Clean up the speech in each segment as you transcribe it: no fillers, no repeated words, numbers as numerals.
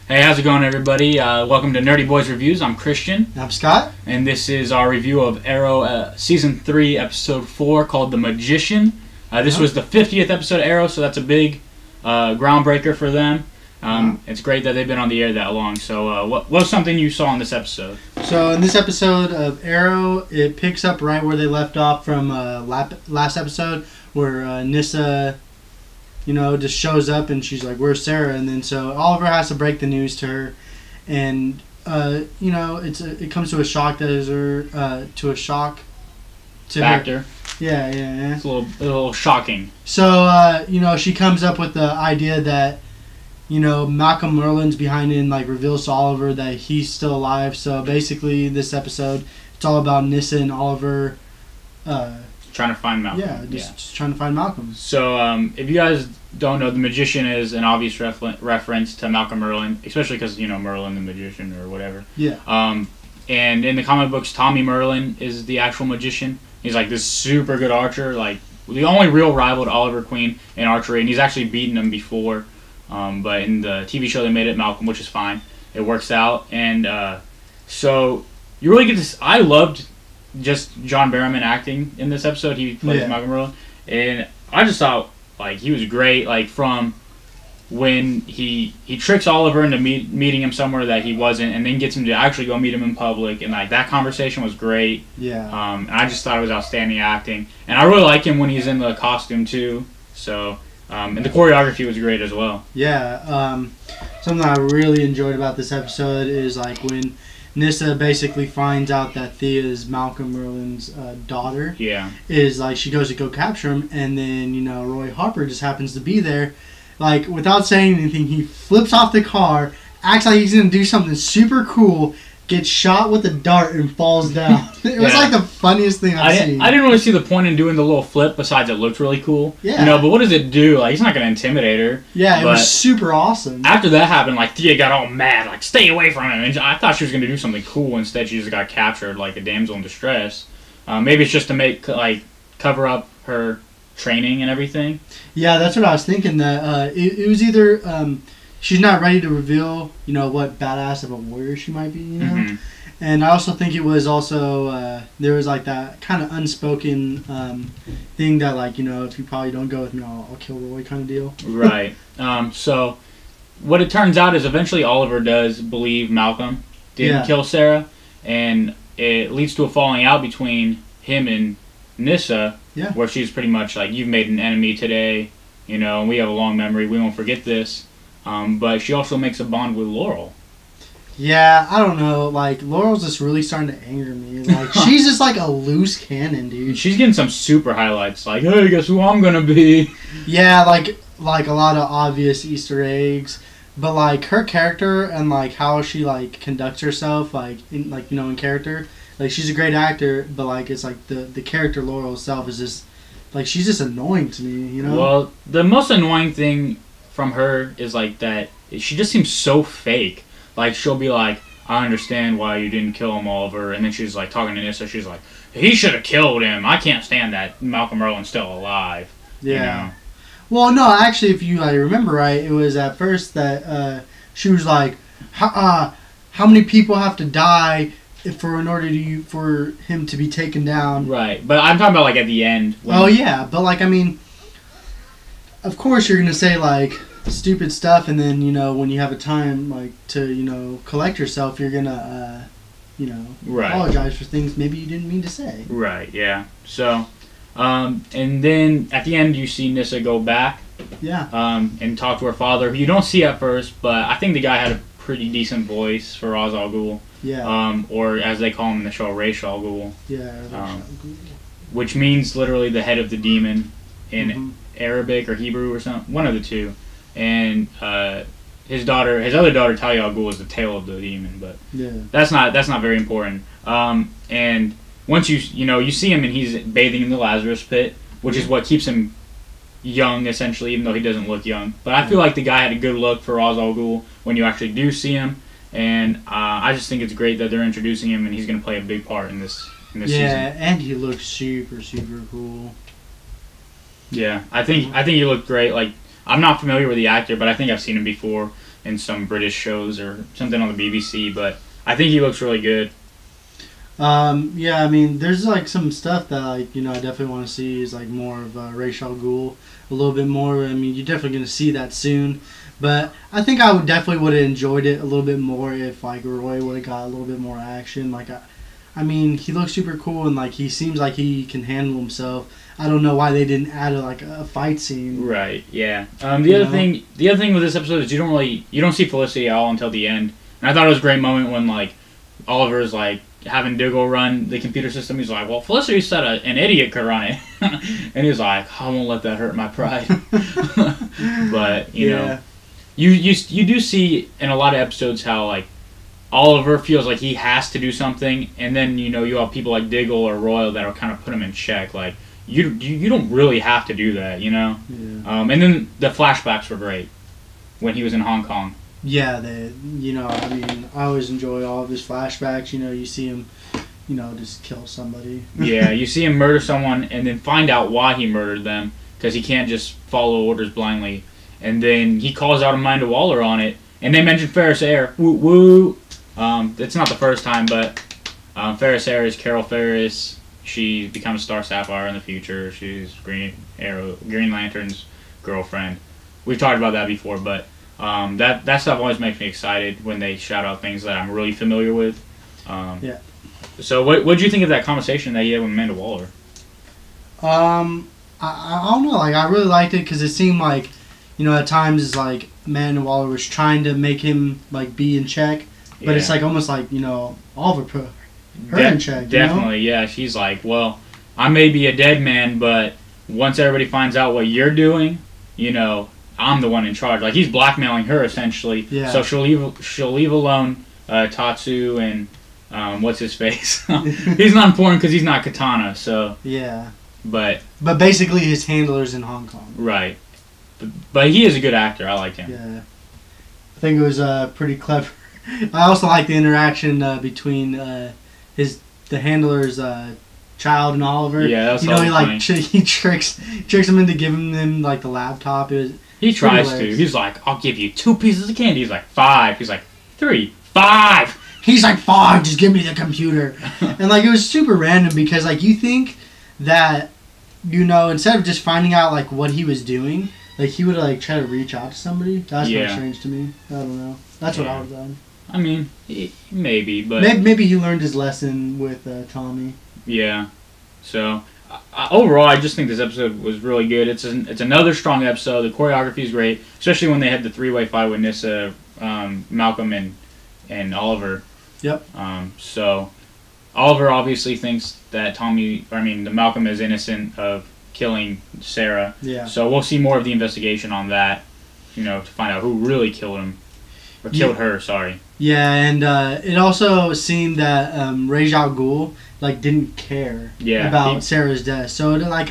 Hey, how's it going, everybody? Welcome to Nerdy Boys Reviews. I'm Christian. I'm Scott. And this is our review of Arrow Season 3, Episode 4, called The Magician. This was the 50th episode of Arrow, so that's a big groundbreaker for them. It's great that they've been on the air that long. So what was something you saw in this episode? So in this episode of Arrow, it picks up right where they left off from last episode, where Nyssa, just shows up and she's like, "Where's Sarah?" And then so Oliver has to break the news to her, and it comes to a shock Factor. Her. Yeah. It's a little shocking. So she comes up with the idea that Malcolm Merlin's behind it, and reveals to Oliver that he's still alive. So basically, this episode, it's all about Nyssa and Oliver trying to find Malcolm. Just trying to find Malcolm. So if you guys don't know, the Magician is an obvious reference to Malcolm Merlin, especially because Merlin the Magician or whatever. Yeah. And in the comic books, Tommy Merlin is the actual magician. He's this super good archer, the only real rival to Oliver Queen in archery, and he's actually beaten him before. But in the TV show, they made it Malcolm, which is fine. It works out, and so you really get to. I loved just John Barrowman acting in this episode. He plays Malcolm Merlin, and I just thought he was great. From when he tricks Oliver into meeting him somewhere that he wasn't, and then gets him to actually go meet him in public, and that conversation was great. Yeah. And I just thought it was outstanding acting, and I really like him when he's in the costume too. So. And the choreography was great as well. Yeah. Something I really enjoyed about this episode is when Nyssa basically finds out that Thea is Malcolm Merlin's daughter. Yeah. Is she goes to go capture him, and then Roy Harper just happens to be there. Without saying anything, he flips off the car, acts like he's gonna do something super cool, gets shot with a dart and falls down. It was the funniest thing I've seen. I didn't really see the point in doing the little flip, besides it looked really cool. Yeah. But what does it do? He's not going to intimidate her. Yeah, it was super awesome. After that happened, Thea got all mad, stay away from him. And I thought she was going to do something cool. Instead, she just got captured like a damsel in distress. Maybe it's just to make, cover up her training and everything. Yeah, that's what I was thinking. That it was either... she's not ready to reveal, what badass of a warrior she might be, Mm-hmm. And I also think it was also, there was that kind of unspoken thing that if you probably don't go with me, I'll kill Roy kind of deal. Right. So what it turns out is eventually Oliver does believe Malcolm didn't kill Sarah, and it leads to a falling out between him and Nyssa, where she's pretty much you've made an enemy today, and we have a long memory, we won't forget this. But she also makes a bond with Laurel. Yeah, I don't know. Laurel's just really starting to anger me. She's just a loose cannon, dude. She's getting some super highlights. Hey, guess who I'm gonna be? Yeah, a lot of obvious Easter eggs. But her character and how she conducts herself, in character. She's a great actor, but it's the character Laurel herself is just she's just annoying to me. Well, the most annoying thing from her is that she just seems so fake. She'll be I understand why you didn't kill him, Oliver, and then she's talking to Nyssa, she's he should have killed him. I can't stand that Malcolm Merlin's still alive. Yeah. Well, no, actually, if you remember right, it was at first that she was how many people have to die for him to be taken down? Right, but I'm talking about at the end. Oh yeah, but I mean, of course you're gonna say stupid stuff, and then when you have a time to collect yourself, you're gonna apologize for things maybe you didn't mean to say. Right. Yeah. So, and then at the end you see Nyssa go back Yeah. And talk to her father, who you don't see at first, but I think the guy had a pretty decent voice for Ra's al Ghul. Yeah. Or as they call him in the show, Ra's al Ghul. Yeah. Which means literally the head of the demon in Arabic or Hebrew or something, one of the two. And his other daughter Talia al Ghul is the tail of the demon, but that's not very important. And once you see him and he's bathing in the Lazarus pit, which is what keeps him young essentially, even though he doesn't look young. But I feel like the guy had a good look for Ra's al Ghul when you actually do see him, and I just think it's great that they're introducing him and he's going to play a big part in this season. Yeah, and he looks super cool. Yeah, I think he looked great. Like, I'm not familiar with the actor, but I think I've seen him before in some British shows or something on the BBC. But I think he looks really good. Yeah, I mean, there's like some stuff that I definitely want to see is like more of Ra's al Ghul, a little bit more. I mean, you're definitely gonna see that soon. But I think I would have enjoyed it a little bit more if like Roy would have got a little bit more action. Like, I mean, he looks super cool and like he seems like he can handle himself. I don't know why they didn't add a fight scene. Right. Yeah. The other thing with this episode is you don't see Felicity at all until the end. And I thought it was a great moment when like Oliver's like having Diggle run the computer system. He's like, well, Felicity said an idiot could run it. And he's like, I won't let that hurt my pride. But, you know, you do see in a lot of episodes how, like, Oliver feels like he has to do something, and then, you have people like Diggle or Royal that'll kind of put him in check. Like, you don't really have to do that, Yeah. And then the flashbacks were great when he was in Hong Kong. Yeah, I mean, I always enjoy all of his flashbacks. You see him, just kill somebody. Yeah, you see him murder someone and then find out why he murdered them because he can't just follow orders blindly. And then he calls out Amanda Waller on it, and they mention Ferris Air. Woo woo. It's not the first time, but Ferris Air is Carol Ferris. She becomes Star Sapphire in the future. She's Green Lantern's girlfriend. We've talked about that before, but that stuff always makes me excited when they shout out things that I'm really familiar with. Yeah. So what did you think of that conversation that he had with Amanda Waller? I don't know. Like, I really liked it because it seemed like, at times it's like Amanda Waller was trying to make him like be in check, but it's like almost like Oliver put her in check. Definitely, yeah. She's like, well, I may be a dead man, but once everybody finds out what you're doing, I'm the one in charge. Like, he's blackmailing her essentially. Yeah. So she'll leave alone Tatsu and what's his face. He's not important because he's not Katana. So yeah. But basically his handler's in Hong Kong. Right. But he is a good actor. I like him. Yeah. I think it was pretty clever. I also like the interaction between the handler's child and Oliver. Yeah, that's he tricks him into giving them like the laptop. He tries to. He's like, I'll give you 2 pieces of candy. He's like, 5. He's like, 3, 5. He's like, 5. Just give me the computer. And like, it was super random because like you think that instead of just finding out like what he was doing, like he would like try to reach out to somebody. That's very strange to me. I don't know. That's what I would have done. I mean, maybe, but maybe he learned his lesson with Tommy. Yeah. So overall, I just think this episode was really good. It's another strong episode. The choreography is great, especially when they had the 3-way fight with Nyssa, Malcolm, and Oliver. Yep. So Oliver obviously thinks that the Malcolm is innocent of killing Sarah. Yeah. So we'll see more of the investigation on that, to find out who really killed him. Or killed her, sorry. Yeah, and it also seemed that Ra's al Ghul like didn't care about Sarah's death. So I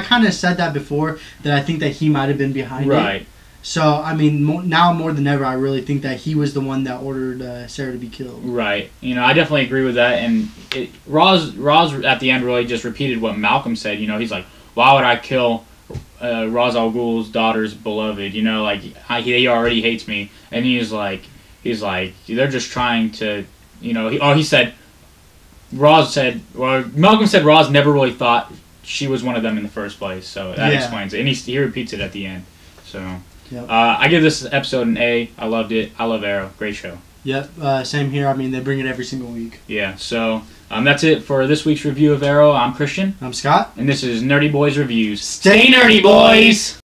kind of said that before, that I think that he might have been behind it. Right. So I mean, now more than ever, I really think that he was the one that ordered Sarah to be killed. Right. I definitely agree with that. And Roz at the end really just repeated what Malcolm said. He's like, why would I kill Ra's al Ghul's daughter's beloved? He already hates me. And he's like, they're just trying to, Malcolm said Roz never really thought she was one of them in the first place. So that explains it. And he repeats it at the end. So I give this episode an A. I loved it. I love Arrow. Great show. Yep. Same here. I mean, they bring it every single week. Yeah. So that's it for this week's review of Arrow. I'm Christian. I'm Scott. And this is Nerdy Boys Reviews. Stay nerdy, boys!